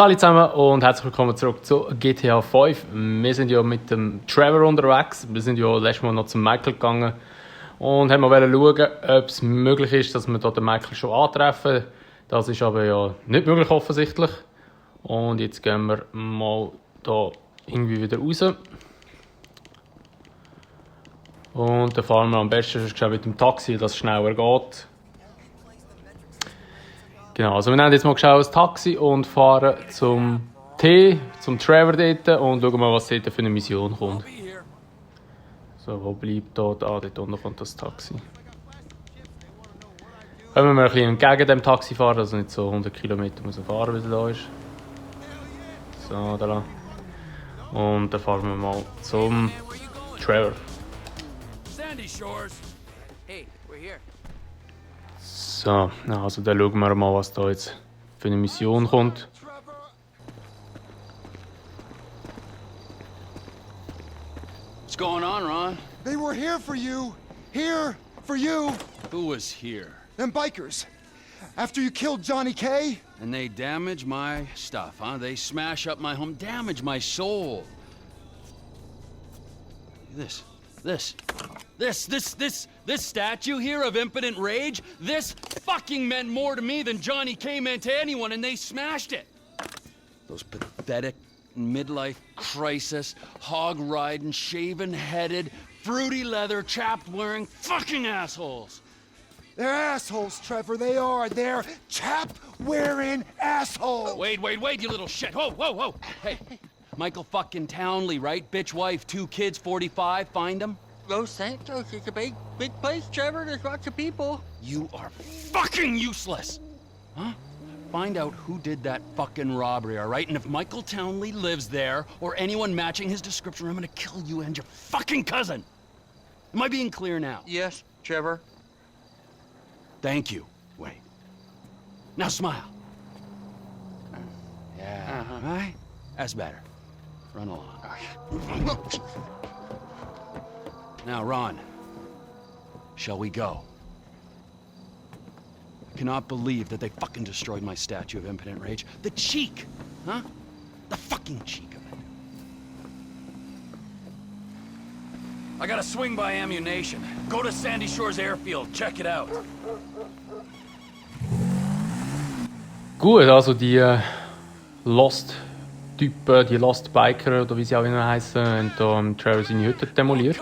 Salut zusammen und herzlich willkommen zurück zu GTA 5. Wir sind ja mit dem Trevor unterwegs. Wir sind ja letztes Mal noch zum Michael gegangen und haben mal schauen, ob es möglich ist, dass wir hier den Michael schon antreffen. Das ist aber ja nicht möglich offensichtlich. Und jetzt gehen wir mal hier irgendwie wieder raus. Und dann fahren wir am besten mit dem Taxi, dass es schneller geht. Genau, also wir nehmen jetzt mal ein Taxi und fahren zum Trevor dort und schauen mal, was dort für eine Mission kommt. So, wo bleibt dort? Ah, dort unten kommt das Taxi. Können wir ein bisschen entgegen dem Taxi fahren, also nicht so 100 Kilometer müssen fahren, bis er da ist. So, da lang. Und dann fahren wir mal zum Trevor. Sandy Shores. Hey, we're here. So, also dann schauen wir mal, was da jetzt für eine Mission kommt. What's going on, Ron? They were here for you. Here for you. Who was here? Them bikers. After you killed Johnny K. And they damage my stuff, huh? They smash up my home, damage my soul. This statue here of impotent rage, this fucking meant more to me than Johnny K meant to anyone, and they smashed it. Those pathetic midlife crisis, hog-riding, shaven-headed, fruity leather, chapped-wearing fucking assholes. They're assholes, Trevor. They are. They're chap-wearing assholes. Wait, you little shit. Whoa. Hey, Michael fucking Townley, right? Bitch wife, 2 kids, 45, find him? Los Santos is a big place, Trevor. There's lots of people. You are fucking useless! Huh? Find out who did that fucking robbery, all right? And if Michael Townley lives there, or anyone matching his description, I'm gonna kill you and your fucking cousin! Am I being clear now? Yes, Trevor. Thank you, Wade. Now smile. Yeah, right? That's better. Run along. Now, Ron, shall we go? I cannot believe that they fucking destroyed my statue of impotent rage. The cheek, huh? The fucking cheek of it. I gotta swing by ammunition. Go to Sandy Shores Airfield, check it out. Gut, also die Lost-Typen, die Lost-Biker oder wie sie auch immer heißen, haben hier Trevor seine Hütte demoliert.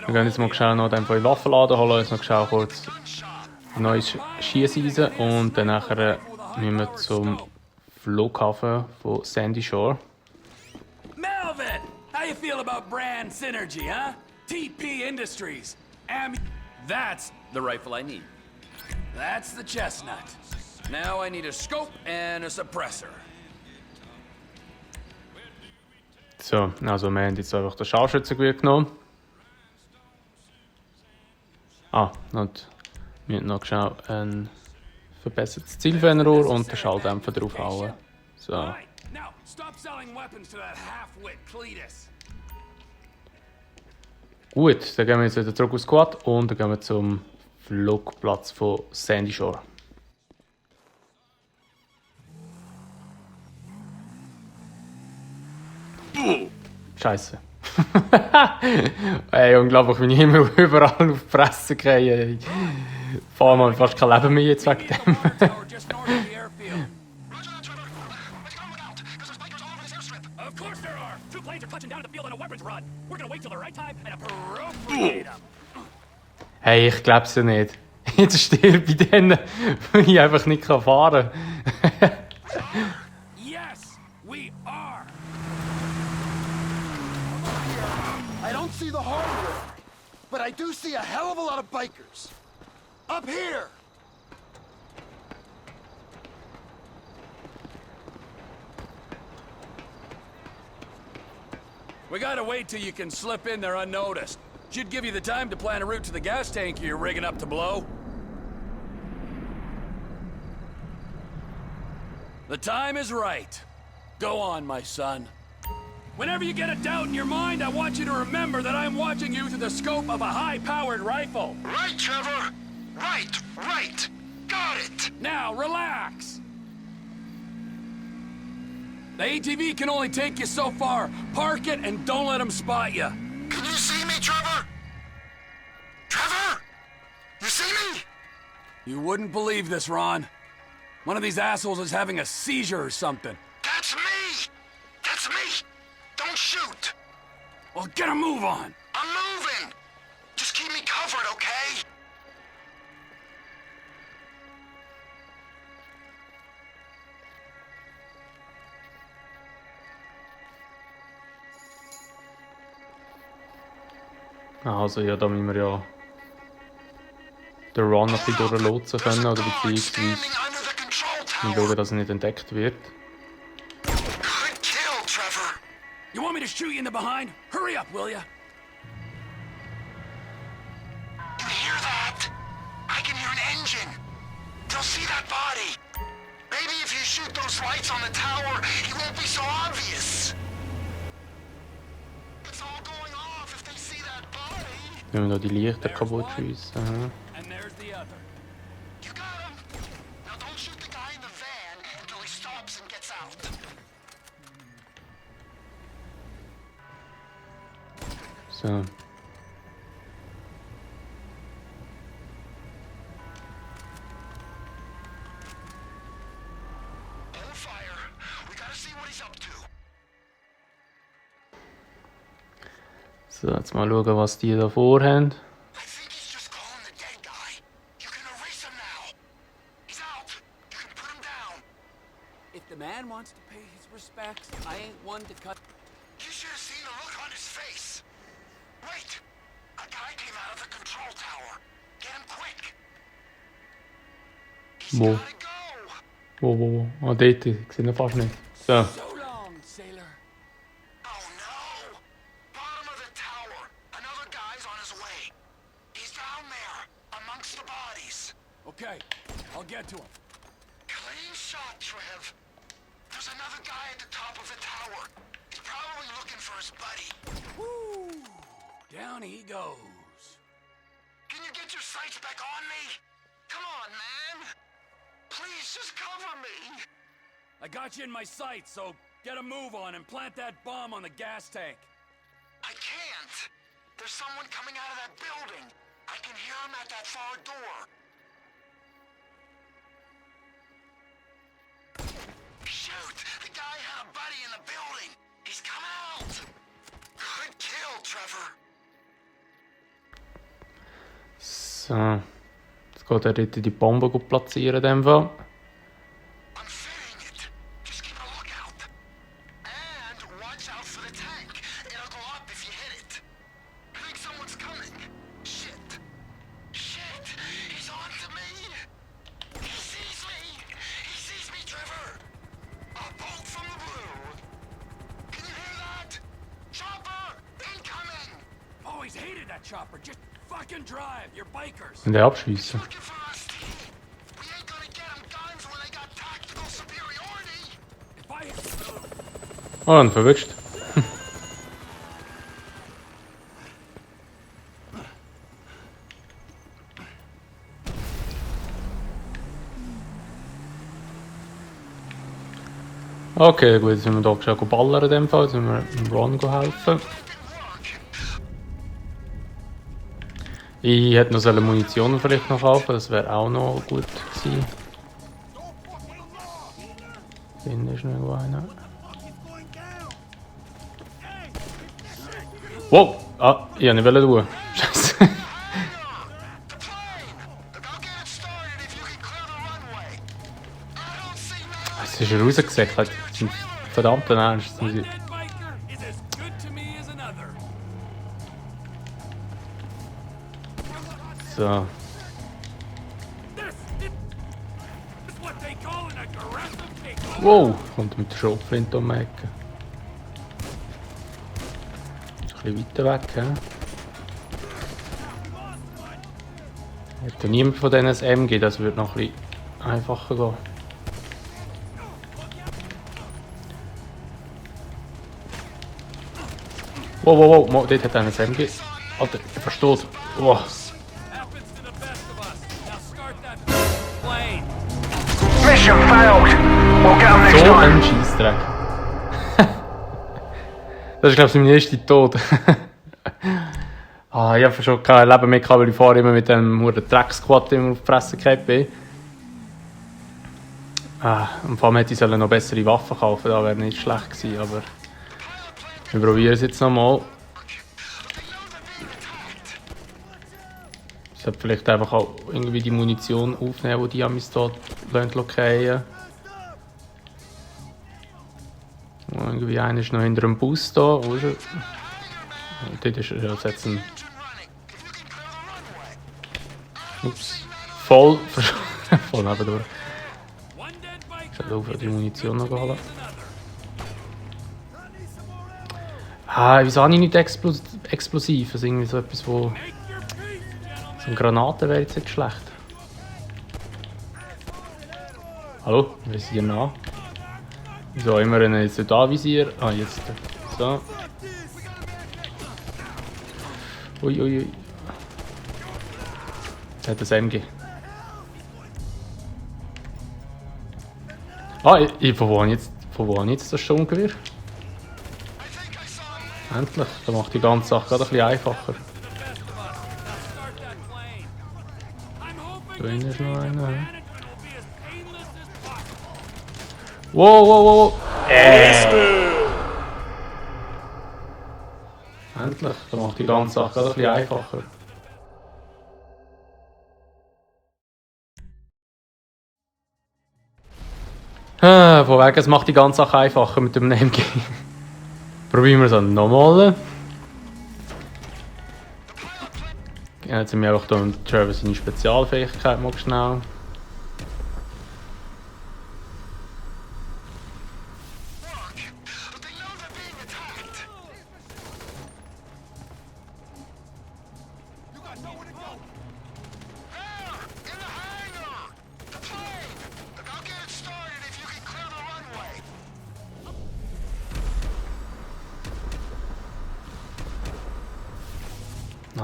Wir gehen jetzt mal schnell noch den Waffenladen holen, uns noch schnell kurz ein neues Schießeisen und dann nachher müssen wir zum Flughafen von Sandy Shore. Melvin, how you feel about brand synergy, huh? TP Industries. That's the rifle I need. That's the chestnut. Now I need a scope and a suppressor. So, also wir haben jetzt einfach das Scharfschützengewehr genommen. Und wir müssen noch schnell ein verbessertes Zielfernrohr und den Schalldämpfer draufhauen. So. Right, now stop selling weapons to that half-wit Cletus. Gut, dann gehen wir jetzt wieder zurück aufs Squad und dann gehen wir zum Flugplatz von Sandy Shore. Scheiße. Ey, unglaublich, wenn ich immer überall auf die Fresse kriege. Vor allem fast kein Leben mehr jetzt wegen dem. Tower just north of the airfield. Of course there are. 2 planes are touching down at the field on a weapons run. We're gonna wait till the right time and appropriate them. Hey, ich glaub's ja nicht. Jetzt stirb ich denen, weil ich einfach nicht fahren kann. Yes, we are. I don't see the hardware, but I do see a hell of a lot of bikers. Up here. We gotta wait till you can slip in there unnoticed. Should give you the time to plan a route to the gas tank you're rigging up to blow. The time is right. Go on, my son. Whenever you get a doubt in your mind, I want you to remember that I'm watching you through the scope of a high-powered rifle. Right, Trevor. Right. Got it. Now, relax. The ATV can only take you so far. Park it and don't let them spot you. Can you see me, Trevor? Trevor? You see me? You wouldn't believe this, Ron. One of these assholes is having a seizure or something. That's me! That's me! Don't shoot! Well, get a move on. I'm moving! Just keep me covered, okay? Also ja, da müssen wir ja den Run ein bisschen durchlotsen können, oder beziehungsweise schauen, dass er nicht entdeckt wird. Good kill, Trevor! You want me to shoot you in the behind? Hurry up, will ya? You hear that? I can hear an engine. They'll see that body. Maybe if you shoot those lights on the tower, he won't be so obvious. It's all going off if they see that body. Wenn wir da die Lichter kaputt schiessen. And there's the other. You got him. Now don't shoot the guy in the van until he stops and gets out. So. Hold fire. We gotta see what he's up to. So, jetzt mal schauen, was die da vorhaben. I think he's just calling the dead guy. You can erase him now. He's out. You can put him down. If the man wants to pay his respects, I ain't one to cut. You should have seen the look on his face. Wait! A guy came out of the control tower. Get him quick. He's Wo? gotta go. Wo? Ah, dort, ich sehe ihn fast nicht. So. So long, sailor. Oh no! Bottom of the tower. Another guy's on his way. He's down there, amongst the bodies. Okay, I'll get to him. Clean shot, Trev. There's another guy at the top of the tower. He's probably looking for his buddy. Woo! Down he goes. Can you get your sights back on me? Come on, man. Please, just cover me. I got you in my sights, so get a move on and plant that bomb on the gas tank. I can't. There's someone coming out of that building. I can hear him at that far door. Shoot! The guy had a buddy in the building. He's come out. Good kill, Trevor. So. Jetzt geht er dort die Bombe gut platzieren in dem Fall. I'm fitting it. Just keep a lookout. And watch out for the tank. It'll go up if you hit it. I think someone's coming. Shit. Shit. He's on to me. He sees me. He sees me, Trevor. A bolt from the blue. Can you hear that? Chopper! Incoming! Always hated that chopper. Just fucking drive. You're bikers. Und den abschiessen. Looking for us, T. We ain't gonna get them guns when they got tactical superiority. If I... Oh, und verwischt. Okay, gut, jetzt müssen wir hier schon ballern in dem Fall. Jetzt müssen wir dem Ron helfen. Ich hätte noch Munition vielleicht noch kaufen, das wäre auch noch gut gewesen. Hinten ist noch irgendwo einer. Wow! Ah, ich wollte nicht tun. Scheiße. Es ist rausgesäckelt. Das ist verdammt ernst. Das muss ich... That biker is as good to me as another. So. This is what they call an aggressive takeover. Wow! Kommt mit der Schrotflinte um die Ecke. Ein bisschen weiter weg, hä? Hat ja niemand von denen ein MG, das würde noch ein bisschen einfacher gehen. Wow, dort hat einer ein MG. Alter, ich verstehe. Wow. Happens to the best of us. Now start that plane. Mission failed. We'll get them next So time. ein Scheissdreck. Das ist, glaube ich, mein erster Tod. Ich habe schon kein Leben mehr gehabt, weil ich vorher immer mit dem Drecksquad immer auf die Fresse gefallen bin. Und vor allem hätte ich noch bessere Waffen kaufen, das wäre nicht schlecht gewesen, aber wir probieren es jetzt nochmal. Ich sollte vielleicht einfach auch irgendwie die Munition aufnehmen, die mich hier fallen. Irgendwie einer ist noch hinter dem Bus da. Wo ist er? Und dort ist er jetzt ein... Ups. Voll nebendurch. Ich sollte auf die Munition noch holen. Wieso habe ich nicht explosiv? Also irgendwie so etwas, wo... So eine Granate wäre jetzt nicht schlecht. Hallo? Visier nach. So, immer jetzt nicht anvisieren. Jetzt. So. Ui. Jetzt hat das MG. Von wo habe ich jetzt das Sturmgewehr? Endlich, das macht die ganze Sache gerade ein bisschen einfacher. Da hinten ist noch einer. Wow! Endlich, das macht die ganze Sache gerade ein bisschen einfacher. Von wegen, es macht die ganze Sache einfacher mit dem MG. Probieren wir es dann nochmal. Jetzt sind wir einfach hier mit Travis seine Spezialfähigkeit mal schnell.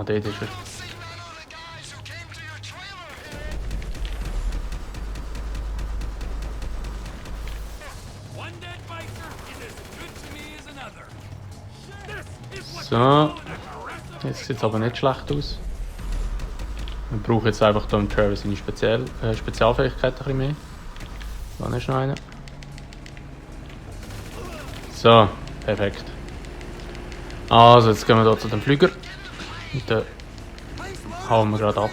Dort ist er. So. Jetzt sieht es aber nicht schlecht aus. Wir brauchen jetzt einfach hier im Travis seine Spezialfähigkeit ein bisschen mehr. Dann ist noch einer. So, perfekt. Also, jetzt gehen wir hier zu dem Flüger. Und dann hauen wir gerade ab.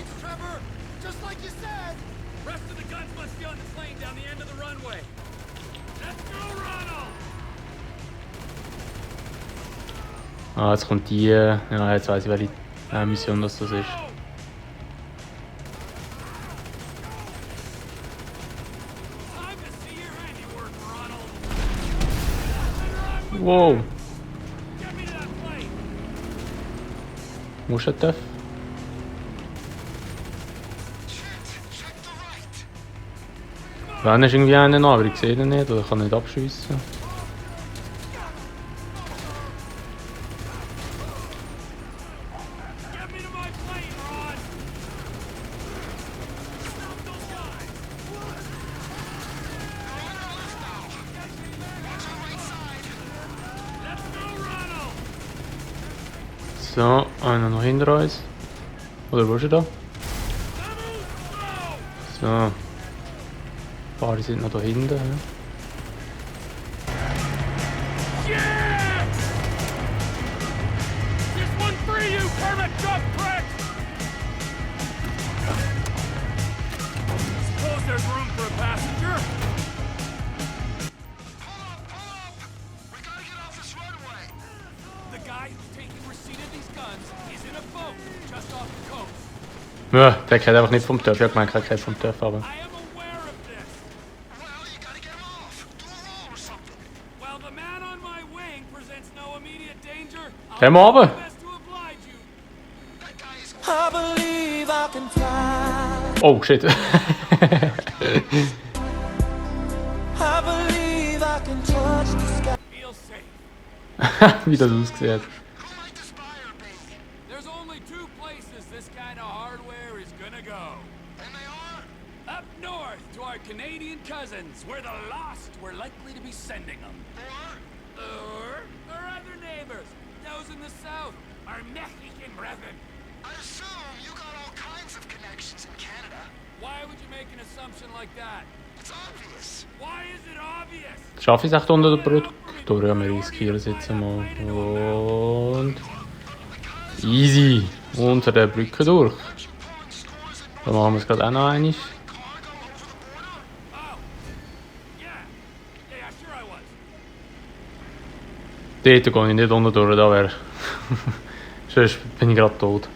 Jetzt kommt die. Ja, jetzt weiss ich, welche Mission das ist. Wow! Muss er das? Wenn ist irgendwie einer noch, aber ich sehe ihn nicht oder kann nicht abschiessen. So, einer noch hinter uns. Oder wo ist er da? So. Ein paar sind noch da hinten. Ja. Ja, der kennt einfach nicht vom Turf. Ich habe gemeint, er kennt vom Turf, aber... Gehen wir runter! Oh, shit. Wie das aussieht. Canadian cousins, where the lost were likely to be sending them. Or our other neighbor, brothers. Those in the south are Mexican brethren. I assume you got all kinds of connections in Canada. Why would you make an assumption like that? It's obvious. Why is it obvious? Schaffe ich es echt unter der Brücke durch? Ja, wir riskieren es jetzt einmal. Und... Easy! Unter der Brücke durch. Dann machen wir es gerade auch noch einmal. Yeah, sure I was. Dort gehe ich nicht unter durch, da wäre... Sonst bin ich gerade tot.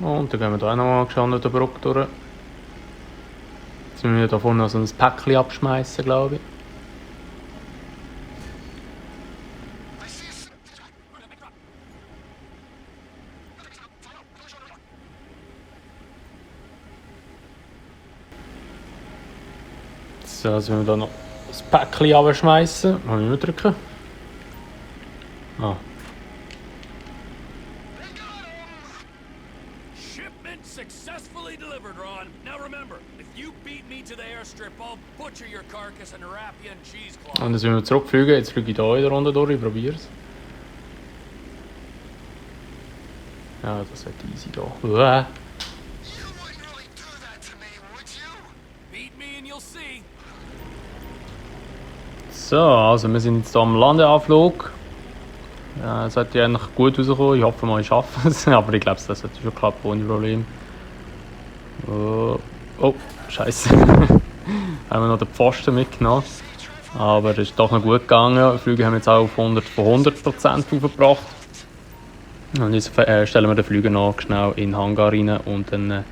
Und dann gehen wir hier auch noch mal unter der Brücke durch. Jetzt müssen wir hier vorne noch so ein Päckchen abschmeißen, glaube ich. I see a... So, jetzt müssen wir hier noch das Päckchen abschmeißen. Mal nicht mehr drücken. Ah. Shipment successfully delivered, Ron. Now remember, if you beat me to the airstrip, I'll butcher your carcass and wrap you in cheesecloth. Und jetzt müssen wir zurückfliegen. Jetzt fliege ich hier in der Runde durch. Ich probiere es. Ja, das wird easy hier. You wouldn't really do that to me, would you? Beat me and you'll see. So, also wir sind jetzt hier am Landeanflug. Ja, es sollte eigentlich gut rauskommen. Ich hoffe mal, ich schaffe es. Aber ich glaube, das sollte schon klappen, ohne Problem. Oh, Scheiße. Haben wir noch den Pfosten mitgenommen. Aber es ist doch noch gut gegangen. Die Flüge haben jetzt auch auf 100% aufgebracht. Und jetzt stellen wir den Flüger noch schnell in den Hangar rein. Und dann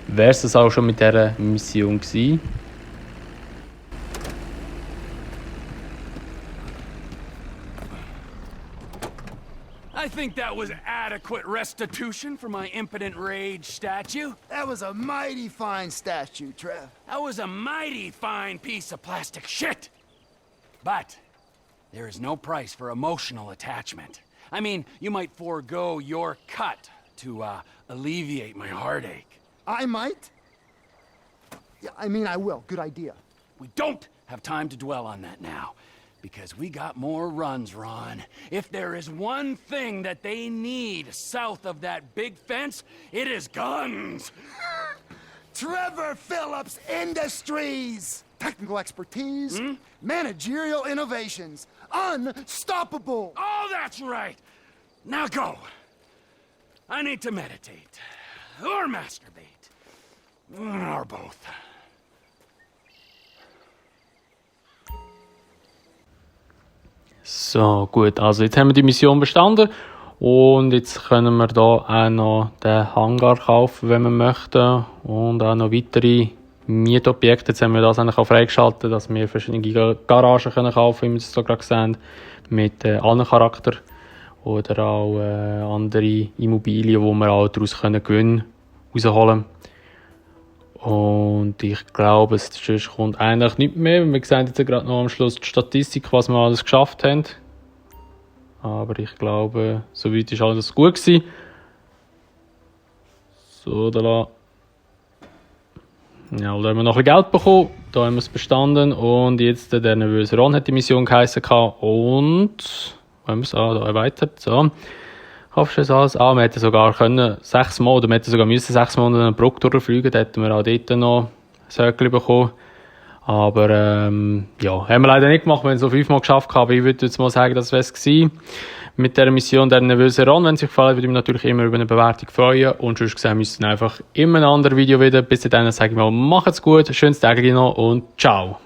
wäre es auch schon mit dieser Mission gewesen. I think that was adequate restitution for my impotent rage statue. That was a mighty fine statue, Trev. That was a mighty fine piece of plastic shit. But there is no price for emotional attachment. I mean, you might forego your cut to alleviate my heartache. I might? Yeah, I mean, I will. Good idea. We don't have time to dwell on that now, because we got more runs, Ron. If there is one thing that they need south of that big fence, it is guns. Trevor Phillips Industries! Technical expertise, managerial innovations, unstoppable! Oh, that's right. Now go. I need to meditate. Or masturbate. Or both. So, gut, also jetzt haben wir die Mission bestanden und jetzt können wir da auch noch den Hangar kaufen, wenn wir möchten, und auch noch weitere Mietobjekte. Jetzt haben wir das eigentlich auch freigeschaltet, dass wir verschiedene Garagen können kaufen, wie wir es so gerade sehen, mit allen Charakter oder auch andere Immobilien, wo wir auch daraus Gewinn rausholen können. Und ich glaube, sonst kommt eigentlich nicht mehr. Wir sehen jetzt gerade noch am Schluss die Statistik, was wir alles geschafft haben. Aber ich glaube, soweit ist alles gut gewesen. So, da ja, da haben wir noch ein bisschen Geld bekommen. Da haben wir es bestanden. Und jetzt der nervöse Ron hat die Mission geheissen. Und wo haben wir es? Da erweitert. So. Kaufst du das alles? Wir hätten sogar können 6 Mal, oder wir hätten sogar müssen 6 Mal unter einer Brücke durchfliegen. Da hätten wir auch dort noch ein Söckchen bekommen. Aber ja, haben wir leider nicht gemacht. Wir haben es so 5 Mal geschafft. Aber ich würde jetzt mal sagen, das wäre es gewesen mit dieser Mission der nervöse Ron. Wenn es euch gefallen hat, würde ich mich natürlich immer über eine Bewertung freuen. Und sonst sehen wir uns dann einfach in einem anderen Video wieder. Bis dahin sage ich mal, macht's gut, schönes Tag noch und ciao.